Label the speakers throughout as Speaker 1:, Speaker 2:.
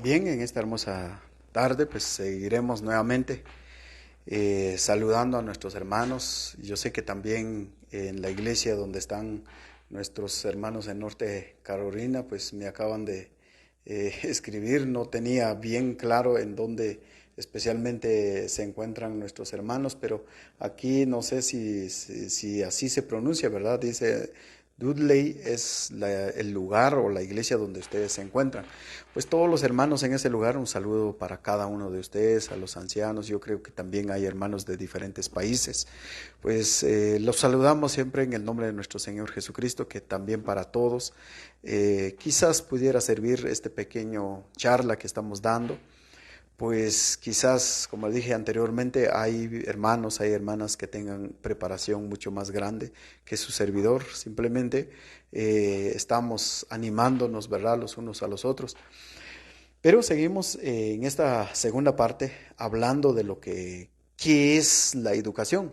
Speaker 1: Bien, en esta hermosa tarde pues seguiremos nuevamente saludando a nuestros hermanos. Yo sé que también en la iglesia donde están nuestros hermanos en Norte Carolina pues me acaban de escribir, no tenía bien claro en dónde especialmente se encuentran nuestros hermanos, pero aquí no sé si así se pronuncia, ¿verdad? Dice Dudley es el lugar o la iglesia donde ustedes se encuentran. Pues todos los hermanos en ese lugar, un saludo para cada uno de ustedes, a los ancianos. Yo creo que también hay hermanos de diferentes países. Pues los saludamos siempre en el nombre de nuestro Señor Jesucristo, que también para todos quizás pudiera servir este pequeño charla que estamos dando. Pues quizás, como dije anteriormente, hay hermanos, hay hermanas que tengan preparación mucho más grande que su servidor. Simplemente estamos animándonos, ¿verdad?, los unos a los otros. Pero seguimos en esta segunda parte hablando de qué es la educación.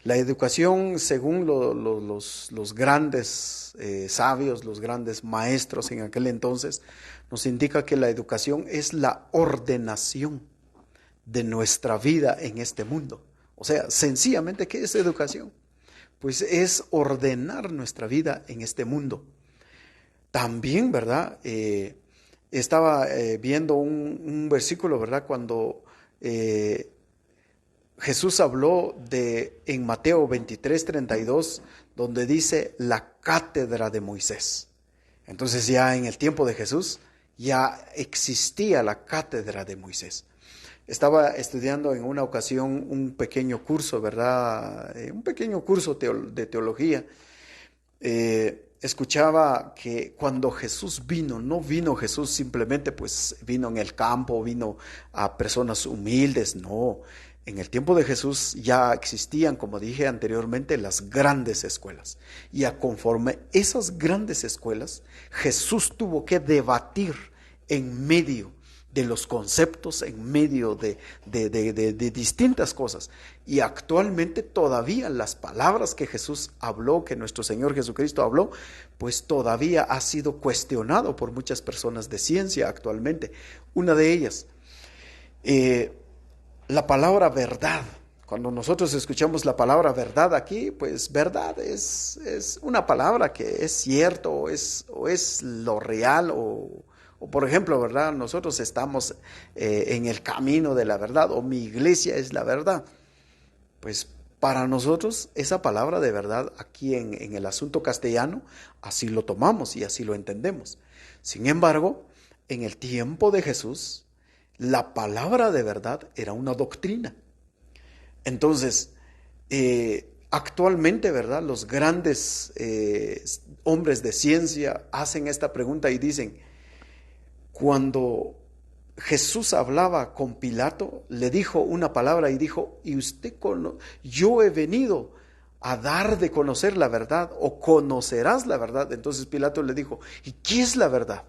Speaker 1: La educación, según los grandes sabios, los grandes maestros en aquel entonces, nos indica que la educación es la ordenación de nuestra vida en este mundo. O sea, sencillamente, ¿qué es educación? Pues es ordenar nuestra vida en este mundo. También, ¿verdad? Estaba viendo un versículo, ¿verdad? Cuando Jesús habló en Mateo 23:32, donde dice la cátedra de Moisés. Entonces ya en el tiempo de Jesús ya existía la cátedra de Moisés. Estaba estudiando en una ocasión un pequeño curso, ¿verdad? Un pequeño curso de teología. Escuchaba que cuando Jesús vino, no vino Jesús simplemente pues vino en el campo, vino a personas humildes, no. En el tiempo de Jesús ya existían, como dije anteriormente, las grandes escuelas. Y a conforme esas grandes escuelas, Jesús tuvo que debatir en medio de los conceptos, en medio de distintas cosas. Y actualmente todavía las palabras que Jesús habló, que nuestro Señor Jesucristo habló, pues todavía ha sido cuestionado por muchas personas de ciencia actualmente. Una de ellas, la palabra verdad. Cuando nosotros escuchamos la palabra verdad aquí, pues verdad es una palabra que es cierto o es lo real o por ejemplo, ¿verdad? Nosotros estamos en el camino de la verdad o mi iglesia es la verdad. Pues para nosotros esa palabra de verdad aquí en el asunto castellano, así lo tomamos y así lo entendemos. Sin embargo, en el tiempo de Jesús, la palabra de verdad era una doctrina. Entonces, actualmente, ¿verdad? Los grandes hombres de ciencia hacen esta pregunta y dicen, cuando Jesús hablaba con Pilato, le dijo una palabra y dijo, yo he venido a dar de conocer la verdad o conocerás la verdad. Entonces Pilato le dijo, ¿y qué es la verdad?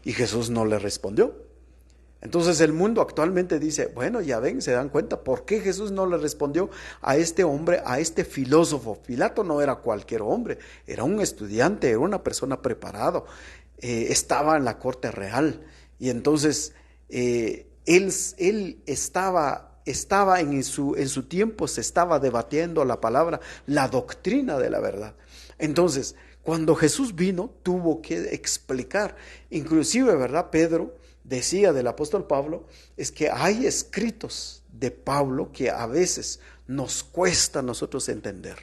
Speaker 1: Y Jesús no le respondió. Entonces el mundo actualmente dice, bueno, ya ven, se dan cuenta por qué Jesús no le respondió a este hombre, a este filósofo. Pilato no era cualquier hombre, era un estudiante, era una persona preparada, estaba en la corte real. Y entonces él estaba en su tiempo, se estaba debatiendo la palabra, la doctrina de la verdad. Entonces, cuando Jesús vino, tuvo que explicar, inclusive, ¿verdad? Pedro decía del apóstol Pablo, es que hay escritos de Pablo que a veces nos cuesta a nosotros entender.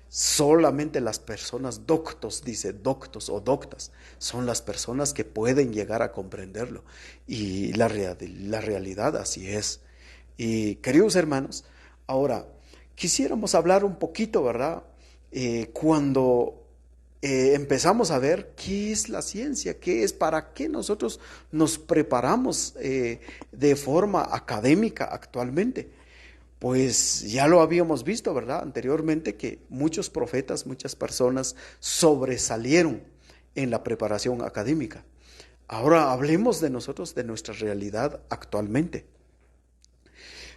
Speaker 1: Solamente las personas doctos, dice doctos o doctas, son las personas que pueden llegar a comprenderlo. Y la realidad así es. Y queridos hermanos, ahora quisiéramos hablar un poquito, ¿verdad? Cuando empezamos a ver qué es la ciencia, qué es, para qué nosotros nos preparamos de forma académica actualmente. Pues ya lo habíamos visto, ¿verdad? Anteriormente que muchos profetas, muchas personas sobresalieron en la preparación académica. Ahora hablemos de nosotros, de nuestra realidad actualmente.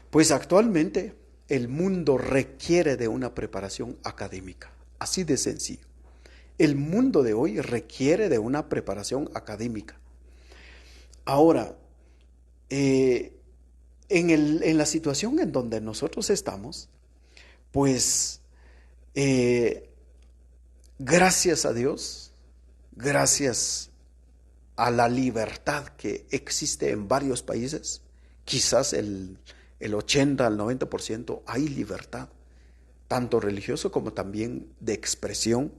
Speaker 1: Pues actualmente el mundo requiere de una preparación académica, así de sencillo. El mundo de hoy requiere de una preparación académica. Ahora, en la situación en donde nosotros estamos, pues eh, gracias a Dios, gracias a la libertad que existe en varios países, quizás el 80 al 90% hay libertad, tanto religioso como también de expresión,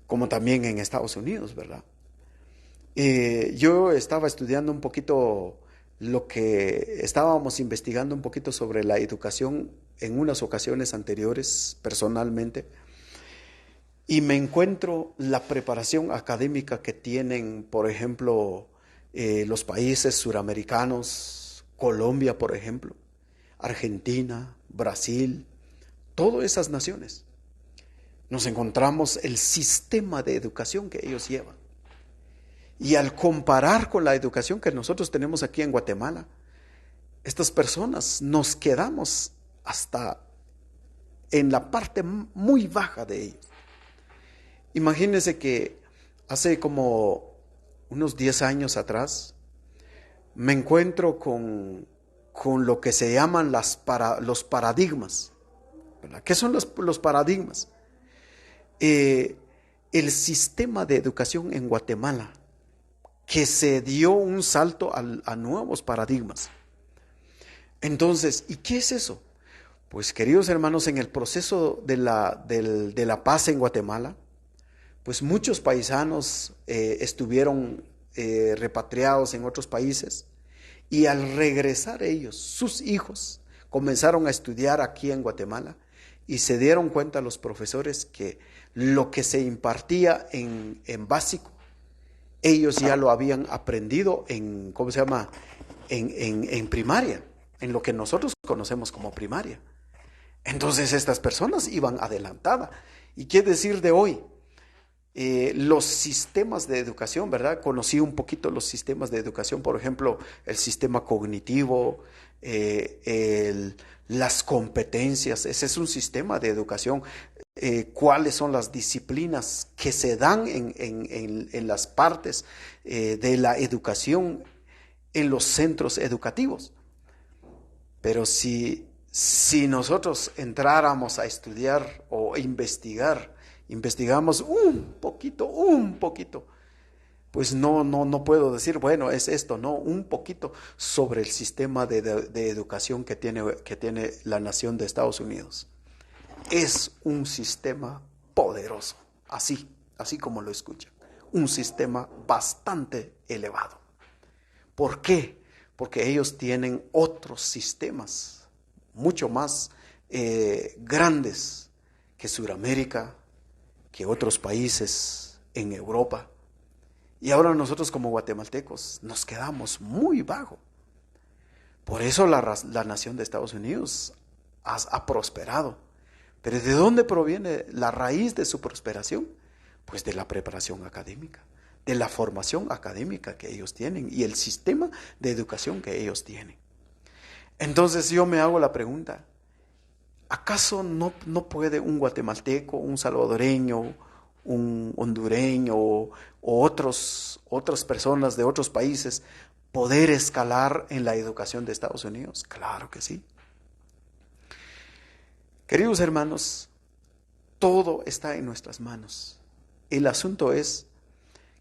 Speaker 1: como también en Estados Unidos, ¿verdad? Yo estaba estudiando un poquito lo que estábamos investigando un poquito sobre la educación en unas ocasiones anteriores personalmente y me encuentro la preparación académica que tienen, por ejemplo, los países suramericanos, Colombia, por ejemplo, Argentina, Brasil, todas esas naciones. Nos encontramos el sistema de educación que ellos llevan. Y al comparar con la educación que nosotros tenemos aquí en Guatemala, estas personas nos quedamos hasta en la parte muy baja de ellos. Imagínense que hace como unos 10 años atrás me encuentro con lo que se llaman los paradigmas, ¿verdad? ¿Qué son los paradigmas? El sistema de educación en Guatemala, que se dio un salto a nuevos paradigmas. Entonces, ¿y qué es eso? Pues queridos hermanos, en el proceso de la paz en Guatemala, pues muchos paisanos estuvieron repatriados en otros países y al regresar ellos, sus hijos, comenzaron a estudiar aquí en Guatemala y se dieron cuenta los profesores que lo que se impartía en básico, ellos ya lo habían aprendido en, ¿cómo se llama? En primaria, en lo que nosotros conocemos como primaria. Entonces estas personas iban adelantadas. ¿Y qué decir de hoy? Los sistemas de educación, ¿verdad? Conocí un poquito los sistemas de educación, por ejemplo, el sistema cognitivo, las competencias, ese es un sistema de educación. Cuáles son las disciplinas que se dan en las partes de la educación en los centros educativos. Pero si nosotros entráramos a estudiar o investigamos un poquito, pues no puedo decir, bueno, es esto, no, un poquito sobre el sistema de educación que tiene la nación de Estados Unidos. Es un sistema poderoso, así como lo escuchan, un sistema bastante elevado. ¿Por qué? Porque ellos tienen otros sistemas mucho más grandes que Sudamérica, que otros países en Europa. Y ahora nosotros como guatemaltecos nos quedamos muy bajo. Por eso la nación de Estados Unidos ha prosperado. Pero ¿de dónde proviene la raíz de su prosperación? Pues de la preparación académica, de la formación académica que ellos tienen y el sistema de educación que ellos tienen. Entonces yo me hago la pregunta, ¿acaso no puede un guatemalteco, un salvadoreño, un hondureño o otras personas de otros países poder escalar en la educación de Estados Unidos? Claro que sí. Queridos hermanos, todo está en nuestras manos. El asunto es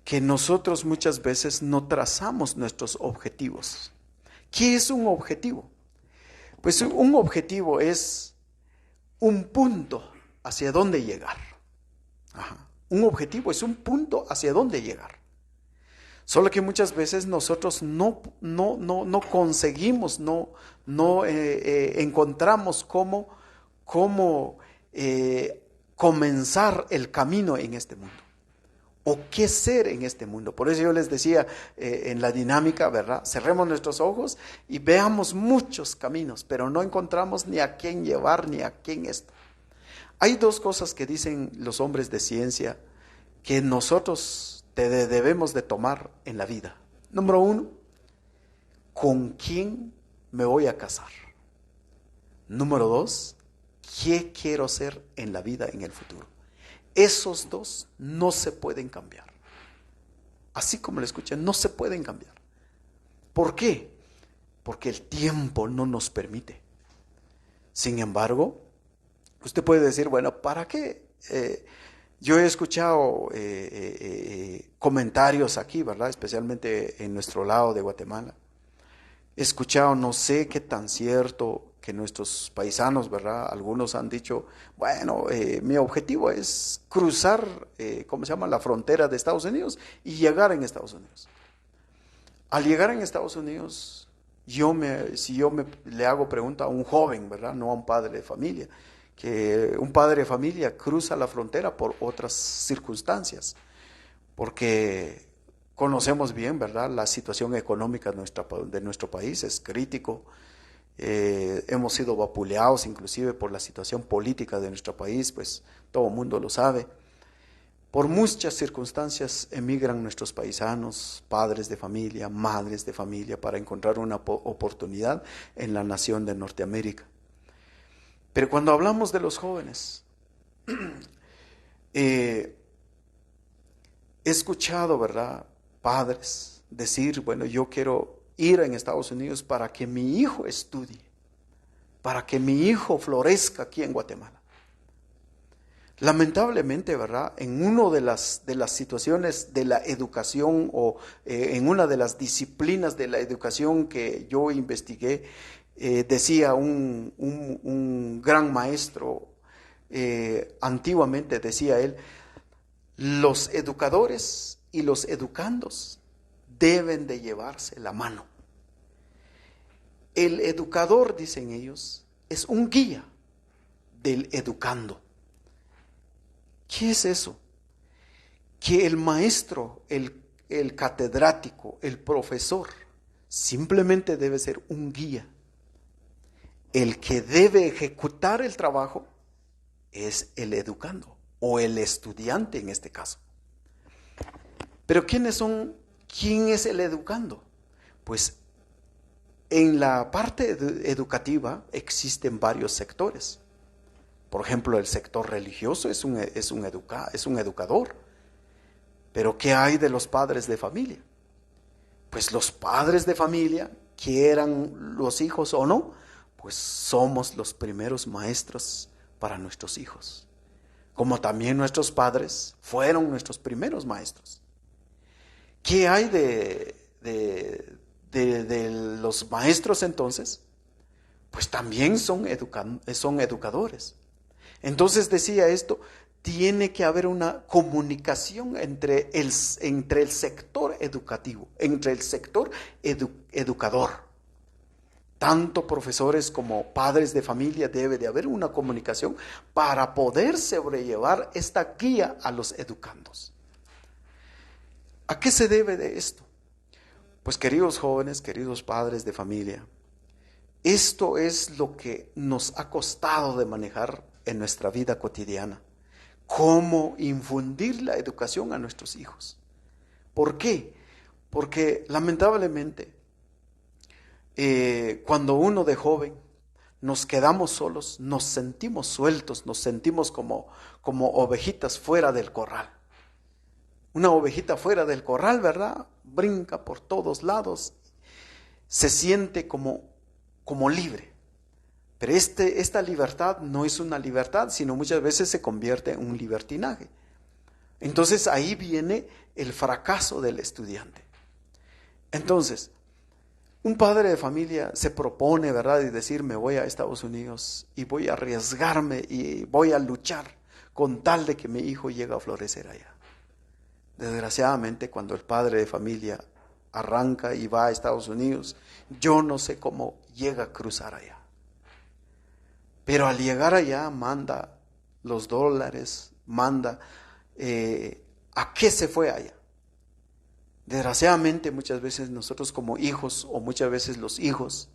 Speaker 1: que nosotros muchas veces no trazamos nuestros objetivos. ¿Qué es un objetivo? Pues un objetivo es un punto hacia dónde llegar. Ajá. Un objetivo es un punto hacia dónde llegar. Solo que muchas veces nosotros no conseguimos, no encontramos cómo comenzar el camino en este mundo. O qué ser en este mundo. Por eso yo les decía en la dinámica, ¿verdad? Cerremos nuestros ojos y veamos muchos caminos, pero no encontramos ni a quién llevar ni a quién esto. Hay dos cosas que dicen los hombres de ciencia que nosotros debemos de tomar en la vida. Número uno, ¿con quién me voy a casar? Número dos, ¿qué quiero ser en la vida en el futuro? Esos dos no se pueden cambiar. Así como lo escuchan, no se pueden cambiar. ¿Por qué? Porque el tiempo no nos permite. Sin embargo, usted puede decir, bueno, ¿para qué? Yo he escuchado comentarios aquí, ¿verdad? Especialmente en nuestro lado de Guatemala. He escuchado, no sé qué tan cierto, que nuestros paisanos, ¿verdad? Algunos han dicho, bueno, mi objetivo es cruzar, ¿cómo se llama? La frontera de Estados Unidos y llegar en Estados Unidos. Al llegar en Estados Unidos, si yo le hago pregunta a un joven, ¿verdad? No a un padre de familia, que un padre de familia cruza la frontera por otras circunstancias, porque conocemos bien, ¿verdad? La situación económica de nuestro país es crítico. Hemos sido vapuleados inclusive por la situación política de nuestro país, pues todo el mundo lo sabe. Por muchas circunstancias emigran nuestros paisanos, padres de familia, madres de familia, para encontrar una oportunidad en la nación de Norteamérica. Pero cuando hablamos de los jóvenes, he escuchado, ¿verdad?, padres decir, bueno, yo quiero ir en Estados Unidos para que mi hijo estudie, para que mi hijo florezca aquí en Guatemala. Lamentablemente, ¿verdad? En una de las situaciones de la educación o en una de las disciplinas de la educación que yo investigué, decía un gran maestro, antiguamente decía él, los educadores y los educandos deben de llevarse la mano. El educador, dicen ellos, es un guía del educando. ¿Qué es eso? Que el maestro, el catedrático, el profesor, simplemente debe ser un guía. El que debe ejecutar el trabajo es el educando o el estudiante en este caso. Pero ¿quién es el educando? Pues en la parte educativa existen varios sectores. Por ejemplo, el sector religioso es un educador. Pero ¿qué hay de los padres de familia? Pues los padres de familia, quieran los hijos o no, pues somos los primeros maestros para nuestros hijos. Como también nuestros padres fueron nuestros primeros maestros. ¿Qué hay de los maestros entonces? Pues también son educadores. Entonces decía esto, tiene que haber una comunicación entre el sector educativo, entre el sector educador. Tanto profesores como padres de familia debe de haber una comunicación para poder sobrellevar esta guía a los educandos. ¿A qué se debe de esto? Pues queridos jóvenes, queridos padres de familia, esto es lo que nos ha costado de manejar en nuestra vida cotidiana. ¿Cómo infundir la educación a nuestros hijos? ¿Por qué? Porque lamentablemente, cuando uno de joven nos quedamos solos, nos sentimos sueltos, nos sentimos como ovejitas fuera del corral. Una ovejita fuera del corral, ¿verdad? Brinca por todos lados, se siente como libre. Pero esta libertad no es una libertad, sino muchas veces se convierte en un libertinaje. Entonces ahí viene el fracaso del estudiante. Entonces, un padre de familia se propone, ¿verdad?, y decir, me voy a Estados Unidos y voy a arriesgarme y voy a luchar con tal de que mi hijo llegue a florecer allá. Desgraciadamente, cuando el padre de familia arranca y va a Estados Unidos, yo no sé cómo llega a cruzar allá. Pero al llegar allá manda los dólares, manda a qué se fue allá. Desgraciadamente muchas veces nosotros como hijos o muchas veces los hijos,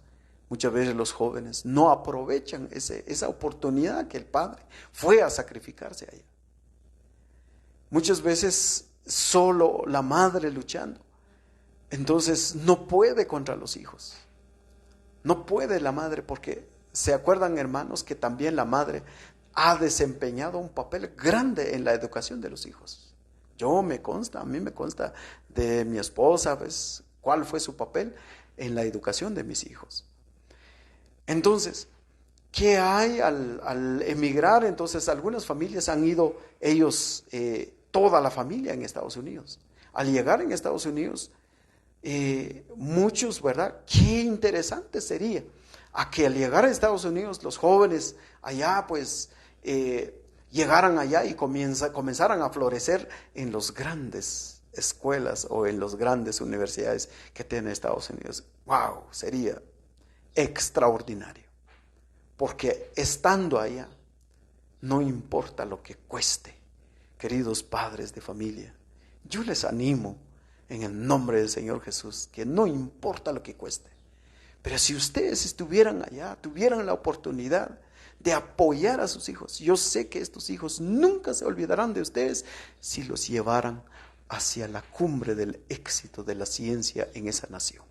Speaker 1: muchas veces los jóvenes no aprovechan esa oportunidad que el padre fue a sacrificarse allá. Muchas veces solo la madre luchando, entonces no puede contra los hijos. No puede la madre porque se acuerdan, hermanos, que también la madre ha desempeñado un papel grande en la educación de los hijos. A mí me consta de mi esposa, pues, cuál fue su papel. en la educación de mis hijos. Entonces, ¿qué hay al emigrar? Entonces, algunas familias han ido, ellos, toda la familia en Estados Unidos. Al llegar en Estados Unidos, muchos, ¿verdad? Qué interesante sería a que al llegar a Estados Unidos los jóvenes allá, pues, llegaran allá y comenzaran a florecer en las grandes escuelas o en las grandes universidades que tiene Estados Unidos. ¡Wow! Sería extraordinario. Porque estando allá, no importa lo que cueste, queridos padres de familia, yo les animo en el nombre del Señor Jesús, que no importa lo que cueste. Pero si ustedes estuvieran allá, tuvieran la oportunidad de apoyar a sus hijos, yo sé que estos hijos nunca se olvidarán de ustedes si los llevaran hacia la cumbre del éxito de la ciencia en esa nación.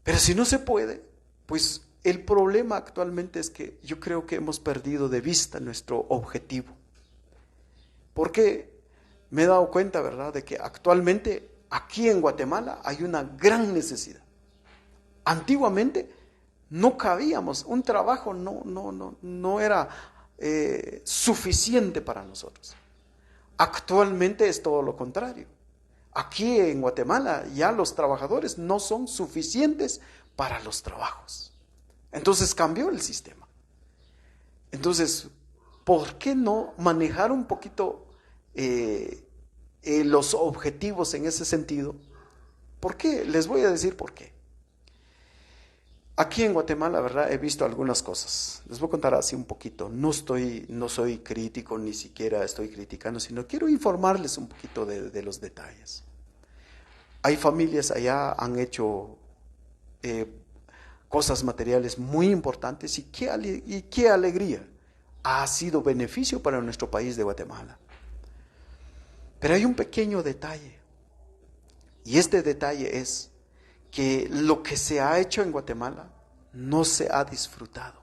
Speaker 1: Pero si no se puede, pues el problema actualmente es que yo creo que hemos perdido de vista nuestro objetivo. Porque me he dado cuenta, ¿verdad?, de que actualmente aquí en Guatemala hay una gran necesidad. Antiguamente no cabíamos, un trabajo no era suficiente para nosotros. Actualmente es todo lo contrario. Aquí en Guatemala ya los trabajadores no son suficientes para los trabajos. Entonces cambió el sistema. Entonces, ¿por qué no manejar un poquito los objetivos en ese sentido? ¿Por qué? Les voy a decir por qué. Aquí en Guatemala, ¿verdad?, he visto algunas cosas. Les voy a contar así un poquito. No soy crítico, ni siquiera estoy criticando, sino quiero informarles un poquito de los detalles. Hay familias allá, han hecho cosas materiales muy importantes y qué alegría. Ha sido beneficio para nuestro país de Guatemala. Pero hay un pequeño detalle. Y este detalle es que lo que se ha hecho en Guatemala no se ha disfrutado.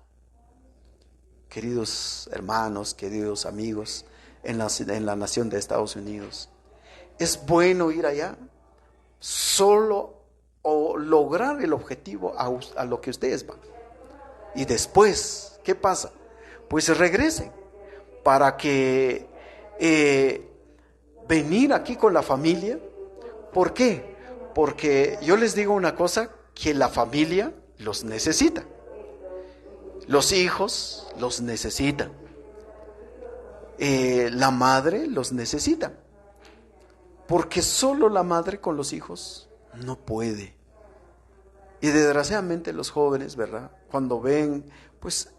Speaker 1: Queridos hermanos, queridos amigos en la nación de Estados Unidos, es bueno ir allá solo o lograr el objetivo a lo que ustedes van. Y después, ¿qué pasa? Pues regresen para que venir aquí con la familia. ¿Por qué? Porque yo les digo una cosa, que la familia los necesita. Los hijos los necesitan. La madre los necesita. Porque solo la madre con los hijos no puede. Y desgraciadamente los jóvenes, ¿verdad?, cuando ven, pues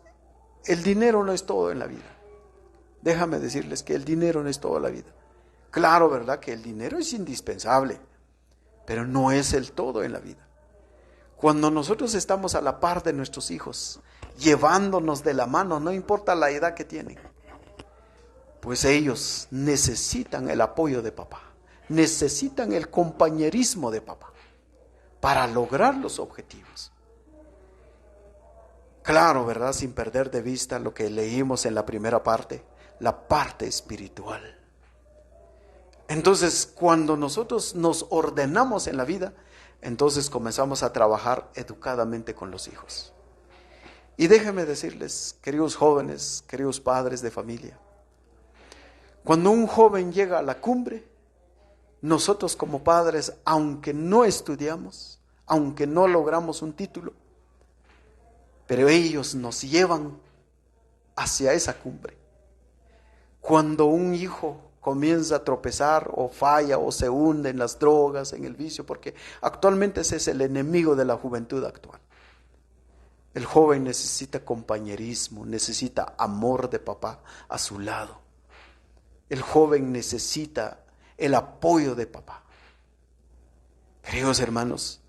Speaker 1: el dinero no es todo en la vida. Déjame decirles que el dinero no es toda la vida. Claro, ¿verdad?, que el dinero es indispensable, pero no es el todo en la vida. Cuando nosotros estamos a la par de nuestros hijos, llevándonos de la mano, no importa la edad que tienen, pues ellos necesitan el apoyo de papá, necesitan el compañerismo de papá para lograr los objetivos. Claro, ¿verdad?, sin perder de vista lo que leímos en la primera parte, la parte espiritual. Entonces, cuando nosotros nos ordenamos en la vida, entonces comenzamos a trabajar educadamente con los hijos. Y déjenme decirles, queridos jóvenes, queridos padres de familia, cuando un joven llega a la cumbre, nosotros como padres, aunque no estudiamos, aunque no logramos un título, pero ellos nos llevan hacia esa cumbre. Cuando un hijo comienza a tropezar o falla o se hunde en las drogas, en el vicio, porque actualmente ese es el enemigo de la juventud actual. El joven necesita compañerismo, necesita amor de papá a su lado. El joven necesita el apoyo de papá. Queridos hermanos,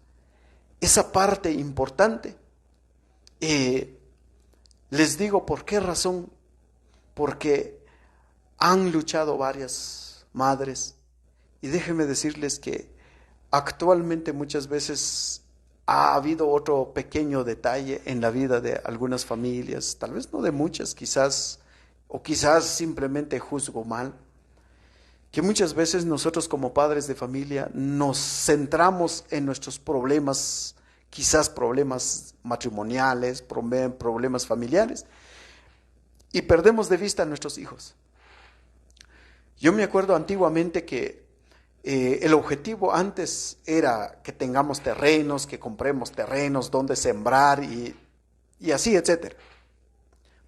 Speaker 1: esa parte importante, les digo por qué razón, porque han luchado varias madres, y déjenme decirles que actualmente muchas veces ha habido otro pequeño detalle en la vida de algunas familias, tal vez no de muchas, quizás, o quizás simplemente juzgo mal, que muchas veces nosotros como padres de familia nos centramos en nuestros problemas, quizás problemas matrimoniales, problemas familiares, y perdemos de vista a nuestros hijos. Yo me acuerdo antiguamente que el objetivo antes era que tengamos terrenos, que compremos terrenos donde sembrar y así, etcétera.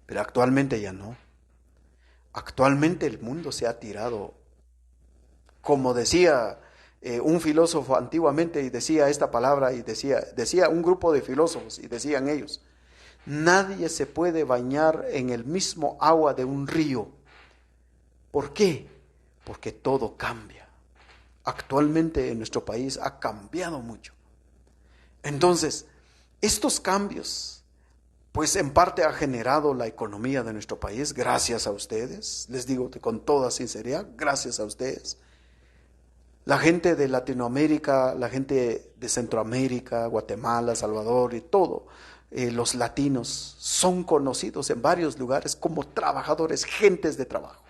Speaker 1: Pero actualmente ya no. Actualmente el mundo se ha tirado, como decía un filósofo antiguamente, y decía esta palabra, y decía un grupo de filósofos, y decían ellos: nadie se puede bañar en el mismo agua de un río. ¿Por qué? Porque todo cambia. Actualmente en nuestro país ha cambiado mucho. Entonces, estos cambios, pues en parte ha generado la economía de nuestro país, gracias a ustedes, les digo con toda sinceridad, gracias a ustedes. La gente de Latinoamérica, la gente de Centroamérica, Guatemala, Salvador y todo, los latinos son conocidos en varios lugares como trabajadores, gentes de trabajo.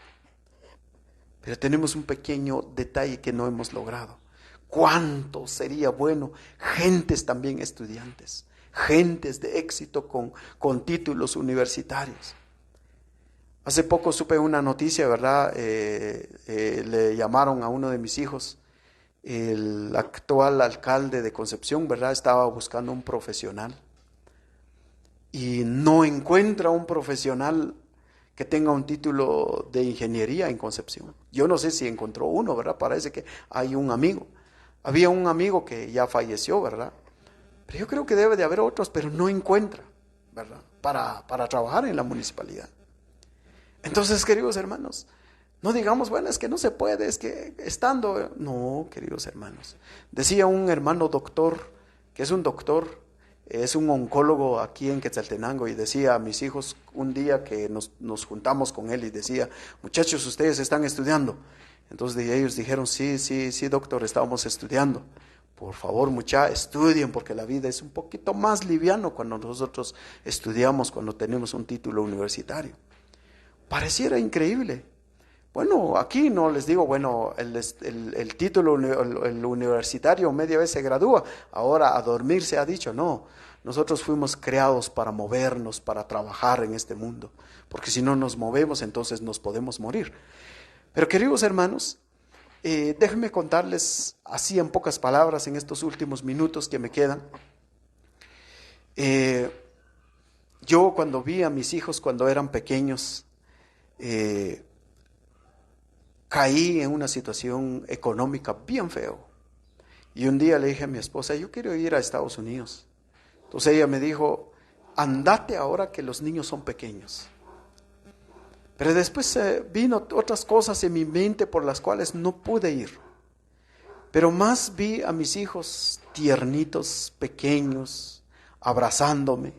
Speaker 1: Pero tenemos un pequeño detalle que no hemos logrado. ¿Cuánto sería bueno? Gentes también estudiantes, gentes de éxito con títulos universitarios. Hace poco supe una noticia, ¿verdad? Le llamaron a uno de mis hijos, el actual alcalde de Concepción, ¿verdad? Estaba buscando un profesional y no encuentra un profesional que tenga un título de ingeniería en Concepción. Yo no sé si encontró uno, ¿verdad? Parece que hay un amigo. Había un amigo que ya falleció, ¿verdad? Pero yo creo que debe de haber otros, pero no encuentra, ¿verdad? Para trabajar en la municipalidad. Entonces, queridos hermanos, no digamos, bueno, es que no se puede, es que estando... No, queridos hermanos. Decía un hermano doctor, que es un doctor, es un oncólogo aquí en Quetzaltenango, y decía a mis hijos un día que nos juntamos con él y decía: muchachos, ustedes están estudiando. Entonces ellos dijeron: sí, doctor, estábamos estudiando. Por favor, muchachos, estudien, porque la vida es un poquito más liviano cuando nosotros estudiamos, cuando tenemos un título universitario. Pareciera increíble. Bueno, aquí no les digo, bueno, el título el universitario media vez se gradúa, ahora a dormir se ha dicho. No, nosotros fuimos creados para movernos, para trabajar en este mundo, porque si no nos movemos, entonces nos podemos morir. Pero queridos hermanos, déjenme contarles así en pocas palabras, en estos últimos minutos que me quedan. Yo cuando vi a mis hijos cuando eran pequeños, caí en una situación económica bien feo. Y un día le dije a mi esposa: yo quiero ir a Estados Unidos. Entonces ella me dijo: andate ahora que los niños son pequeños. Pero después vino otras cosas en mi mente por las cuales no pude ir. Pero más vi a mis hijos tiernitos, pequeños, abrazándome,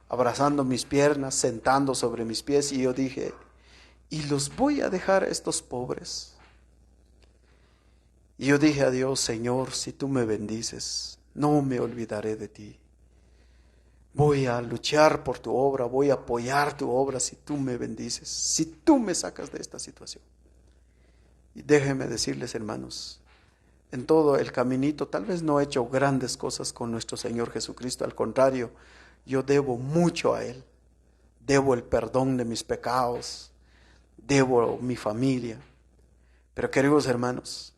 Speaker 1: abrazando mis piernas, sentando sobre mis pies, y yo dije: ¿y los voy a dejar a estos pobres? Y yo dije a Dios: Señor, si tú me bendices, no me olvidaré de ti. Voy a luchar por tu obra, voy a apoyar tu obra si tú me bendices, si tú me sacas de esta situación. Y déjenme decirles, hermanos, en todo el caminito, tal vez no he hecho grandes cosas con nuestro Señor Jesucristo, al contrario, yo debo mucho a Él. Debo el perdón de mis pecados, debo mi familia. Pero queridos hermanos,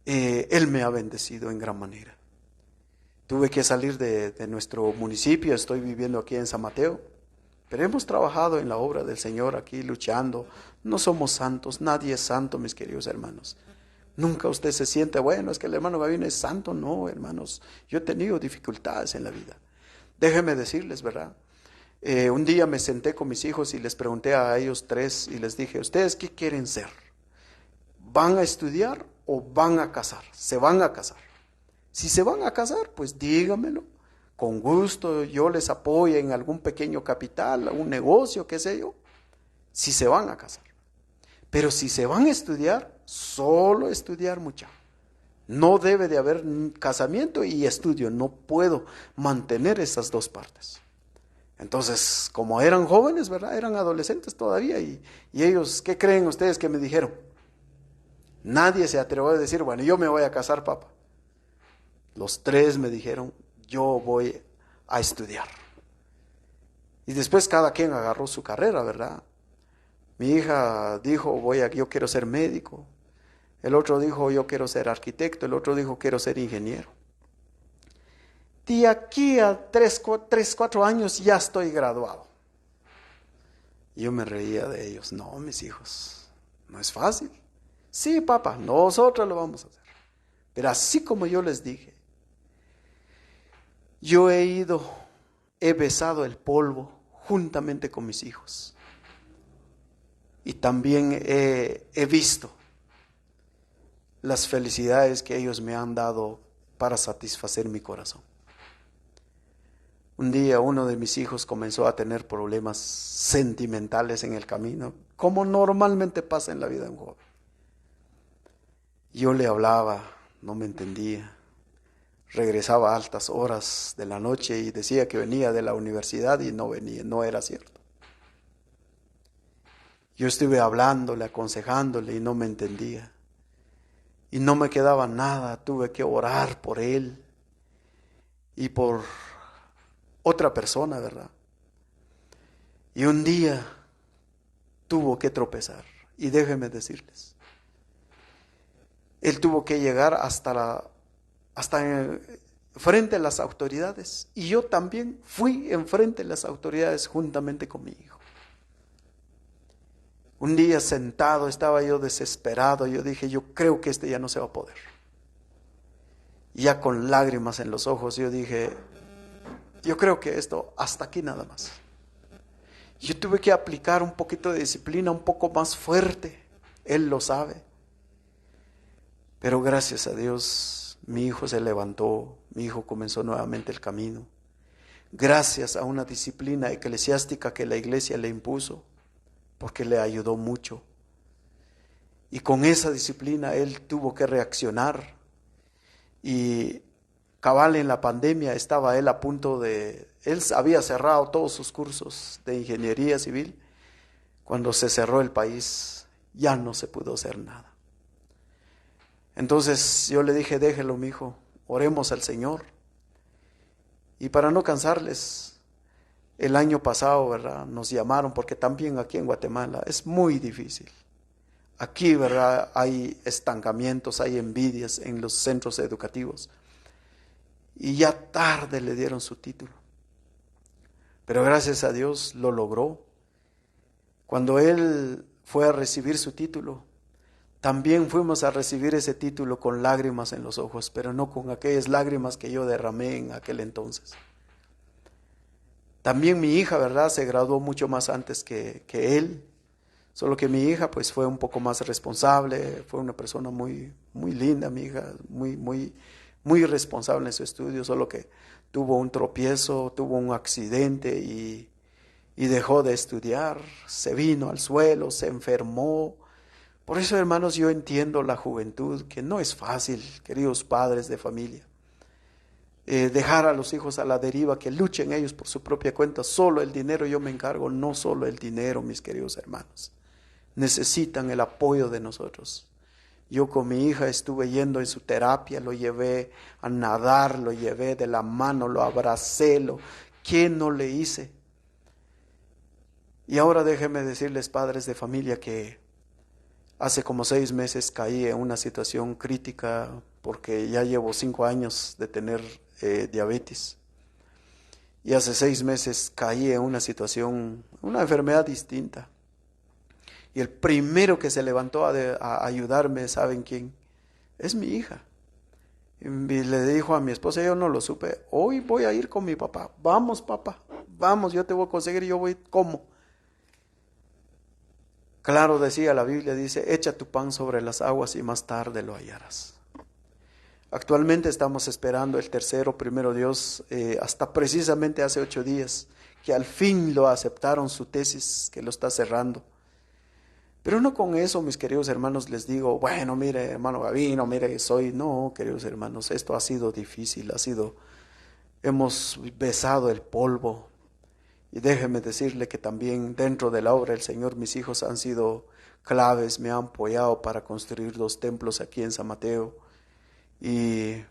Speaker 1: Él me ha bendecido en gran manera. Tuve que salir de nuestro municipio, estoy viviendo aquí en San Mateo, pero hemos trabajado en la obra del Señor aquí, luchando. No somos santos, nadie es santo, mis queridos hermanos. Nunca usted se siente, bueno, es que el hermano Gavino es santo. No, hermanos, yo he tenido dificultades en la vida. Déjenme decirles, ¿verdad? Un día me senté con mis hijos y les pregunté a ellos tres y les dije: ¿ustedes qué quieren ser? ¿Van a estudiar o van a casar? Se van a casar. Si se van a casar, pues dígamelo. Con gusto yo les apoyo en algún pequeño capital, un negocio, qué sé yo. Si se van a casar. Pero si se van a estudiar, solo estudiar, mucha. No debe de haber casamiento y estudio. No puedo mantener esas dos partes. Entonces, como eran jóvenes, ¿verdad? Eran adolescentes todavía. Y ellos, ¿qué creen ustedes que me dijeron? Nadie se atrevió a decir, bueno, yo me voy a casar, papá. Los tres me dijeron, yo voy a estudiar. Y después cada quien agarró su carrera, ¿verdad? Mi hija dijo, yo quiero ser médico. El otro dijo, yo quiero ser arquitecto. El otro dijo, quiero ser ingeniero. De aquí a 4 años ya estoy graduado. Y yo me reía de ellos. No, mis hijos, no es fácil. Sí, papá, nosotros lo vamos a hacer. Pero así como yo les dije, yo he besado el polvo juntamente con mis hijos. Y también he visto las felicidades que ellos me han dado para satisfacer mi corazón. Un día uno de mis hijos comenzó a tener problemas sentimentales en el camino, como normalmente pasa en la vida de un joven. Yo le hablaba, no me entendía. Regresaba a altas horas de la noche y decía que venía de la universidad y no venía, no era cierto. Yo estuve hablándole, aconsejándole y no me entendía. Y no me quedaba nada, tuve que orar por él y por otra persona, ¿verdad? Y un día tuvo que tropezar. Y déjenme decirles, él tuvo que llegar hasta frente a las autoridades. Y yo también fui enfrente de las autoridades juntamente con mi hijo. Un día sentado estaba yo desesperado. Yo dije, yo creo que ya no se va a poder. Y ya con lágrimas en los ojos yo dije, yo creo que esto hasta aquí nada más. Yo tuve que aplicar un poquito de disciplina, un poco más fuerte. Él lo sabe. Pero gracias a Dios, mi hijo se levantó, mi hijo comenzó nuevamente el camino. Gracias a una disciplina eclesiástica que la iglesia le impuso, porque le ayudó mucho. Y con esa disciplina él tuvo que reaccionar. Y cabal en la pandemia estaba él a punto él había cerrado todos sus cursos de ingeniería civil. Cuando se cerró el país, ya no se pudo hacer nada. Entonces yo le dije, déjelo, mi hijo, oremos al Señor. Y para no cansarles, el año pasado, ¿verdad?, nos llamaron, porque también aquí en Guatemala es muy difícil. Aquí, ¿verdad?, hay estancamientos, hay envidias en los centros educativos. Y ya tarde le dieron su título. Pero gracias a Dios lo logró. Cuando él fue a recibir su título, también fuimos a recibir ese título con lágrimas en los ojos, pero no con aquellas lágrimas que yo derramé en aquel entonces. También mi hija, ¿verdad?, se graduó mucho más antes que él, solo que mi hija pues fue un poco más responsable, fue una persona muy, muy linda, mi hija, muy responsable en su estudio, solo que tuvo un tropiezo, tuvo un accidente y dejó de estudiar, se vino al suelo, se enfermó. Por eso, hermanos, yo entiendo la juventud, que no es fácil, queridos padres de familia, dejar a los hijos a la deriva, que luchen ellos por su propia cuenta. Solo el dinero yo me encargo, no solo el dinero, mis queridos hermanos. Necesitan el apoyo de nosotros. Yo con mi hija estuve yendo en su terapia, lo llevé a nadar, lo llevé de la mano, lo abracé, ¿qué no le hice? Y ahora déjenme decirles, padres de familia, que hace como 6 meses caí en una situación crítica, porque ya llevo 5 años de tener diabetes. Y hace 6 meses caí en una situación, una enfermedad distinta. Y el primero que se levantó a ayudarme, ¿saben quién? Es mi hija. Y le dijo a mi esposa, yo no lo supe, hoy voy a ir con mi papá. Vamos, papá, vamos, yo te voy a conseguir, yo voy, ¿cómo? Claro, decía la Biblia, dice, echa tu pan sobre las aguas y más tarde lo hallarás. Actualmente estamos esperando el tercero, primero Dios, hasta precisamente hace 8 días, que al fin lo aceptaron su tesis, que lo está cerrando. Pero no con eso, mis queridos hermanos, les digo, bueno, mire, hermano Gavino, mire, no, queridos hermanos, esto ha sido difícil, hemos besado el polvo. Y déjeme decirle que también dentro de la obra del Señor mis hijos han sido claves me han apoyado para construir 2 templos aquí en San Mateo, y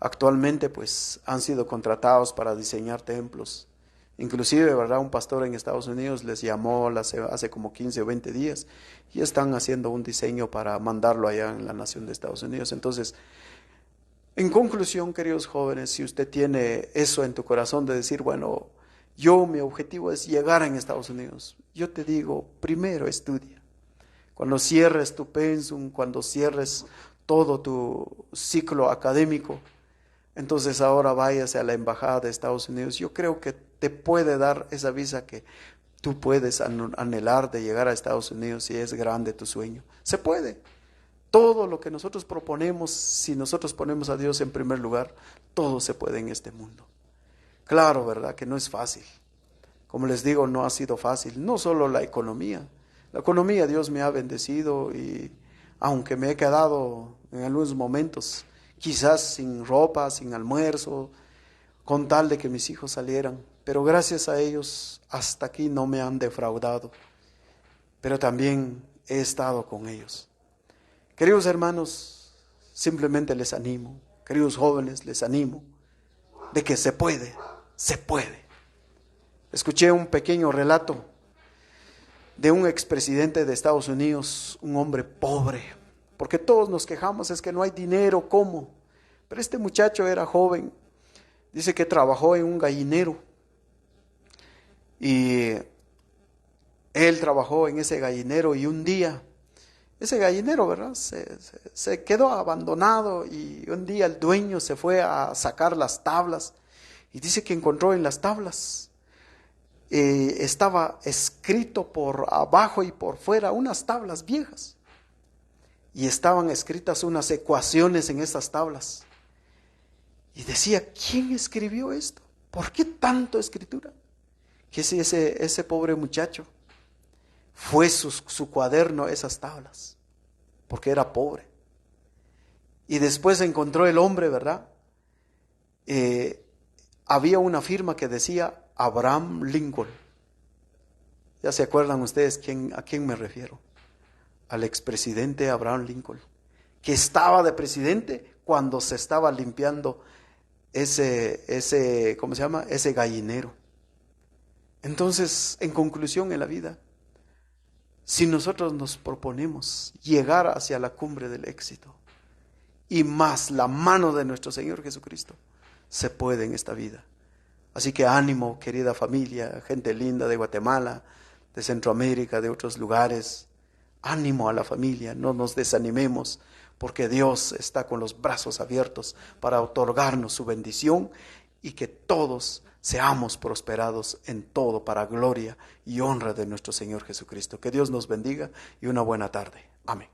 Speaker 1: actualmente pues han sido contratados para diseñar templos. Inclusive, ¿verdad? Un pastor en Estados Unidos les llamó hace como 15 o 20 días y están haciendo un diseño para mandarlo allá en la nación de Estados Unidos. Entonces, en conclusión, queridos jóvenes, si usted tiene eso en tu corazón de decir, bueno, mi objetivo es llegar a Estados Unidos, yo te digo, primero estudia. Cuando cierres tu pensum, cuando cierres todo tu ciclo académico, entonces ahora váyase a la embajada de Estados Unidos. Yo creo que te puede dar esa visa que tú puedes anhelar de llegar a Estados Unidos si es grande tu sueño. Se puede. Todo lo que nosotros proponemos, si nosotros ponemos a Dios en primer lugar, todo se puede en este mundo. Claro, ¿verdad? Que no es fácil. Como les digo, no ha sido fácil. No solo la economía. La economía Dios me ha bendecido, y aunque me he quedado en algunos momentos quizás sin ropa, sin almuerzo, con tal de que mis hijos salieran, pero gracias a ellos hasta aquí no me han defraudado, pero también he estado con ellos. Queridos hermanos, simplemente les animo, queridos jóvenes, les animo de que se puede, se puede. Escuché un pequeño relato de un expresidente de Estados Unidos, un hombre pobre, porque todos nos quejamos, es que no hay dinero, ¿cómo? Pero este muchacho era joven, dice que trabajó en un gallinero, y él trabajó en ese gallinero, y un día, ese gallinero, ¿verdad? Se quedó abandonado, y un día el dueño se fue a sacar las tablas, y dice que encontró en las tablas, estaba escrito por abajo y por fuera unas tablas viejas, y estaban escritas unas ecuaciones en esas tablas. Y decía, ¿quién escribió esto? ¿Por qué tanto escritura? Que ese pobre muchacho fue su cuaderno, esas tablas, porque era pobre. Y después encontró el hombre, ¿verdad? Había una firma que decía Abraham Lincoln. ¿Ya se acuerdan ustedes a quién me refiero? Al expresidente Abraham Lincoln, que estaba de presidente cuando se estaba limpiando ¿cómo se llama? Ese gallinero. Entonces, en conclusión en la vida, si nosotros nos proponemos llegar hacia la cumbre del éxito, y más la mano de nuestro Señor Jesucristo, se puede en esta vida. Así que ánimo, querida familia, gente linda de Guatemala, de Centroamérica, de otros lugares. Ánimo a la familia, no nos desanimemos, porque Dios está con los brazos abiertos para otorgarnos su bendición, y que todos seamos prosperados en todo para gloria y honra de nuestro Señor Jesucristo. Que Dios nos bendiga y una buena tarde. Amén.